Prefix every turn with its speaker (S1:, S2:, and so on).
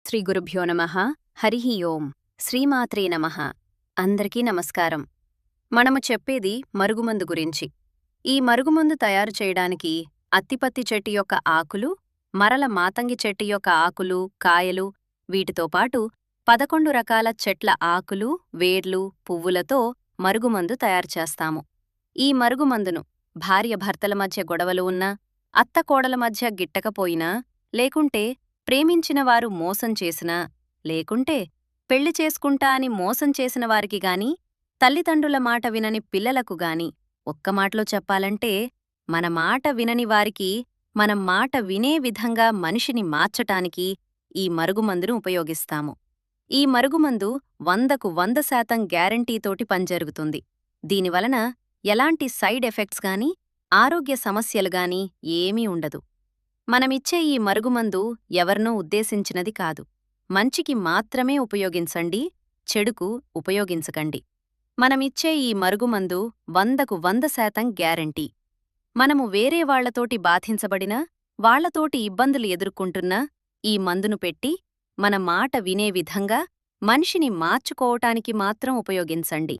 S1: శ్రీ గురుభ్యో నమః. హరిః ఓం. శ్రీమాత్రే నమః. అందరికీ నమస్కారం. మనము చెప్పేది మరుగుమందు గురించి. ఈ మరుగుమందు తయారు చేయడానికి అత్తిపత్తి చెట్టు యొక్క ఆకులు, మరల మాతంగి చెట్టు యొక్క ఆకులు, కాయలు, వీటితో పాటు 11 రకాల చెట్ల ఆకులు, వేర్లు, పువ్వులతో మరుగుమందు తయారు చేస్తాము. ఈ మరుగుమందును భార్య-భర్తల మధ్య గొడవలు ఉన్నా, అత్త-కోడల మధ్య గిట్టకపోయినా, లేకుంటే ప్రేమించినవారు మోసం చేసినా, లేకుంటే పెళ్లి చేసుకుంటా అని మోసం చేసిన వారికి గాని, తల్లిదండ్రుల మాట వినని పిల్లలకు గాని, ఒక్క మాటలో చెప్పాలంటే, మన మాట వినని వారికి మనం మాట వినే విధంగా మనిషిని మార్చటానికి ఈ మరుగుమందును ఉపయోగిస్తాము. ఈ మరుగుమందు 100కు 100% గ్యారంటీతోటి పనిజరుగుతుంది. దీనివలన ఎలాంటి సైడ్ ఎఫెక్ట్స్ గాని, ఆరోగ్య సమస్యలు గాని ఏమీ ఉండదు. మనమిచ్చే ఈ మరుగుమందు ఎవర్నో ఉద్దేశించినది కాదు. మంచికి మాత్రమే ఉపయోగించండి, చెడుకు ఉపయోగించకండి. మనమిచ్చే ఈ మరుగుమందు 100కు 100% గ్యారంటీ. మనము వేరే వాళ్లతోటి బాధించబడినా, వాళ్లతోటి ఇబ్బందులు ఎదుర్కొంటున్నా ఈ మందును పెట్టి, మన మాట వినే విధంగా మనిషిని మార్చుకోవటానికి మాత్రం ఉపయోగించండి.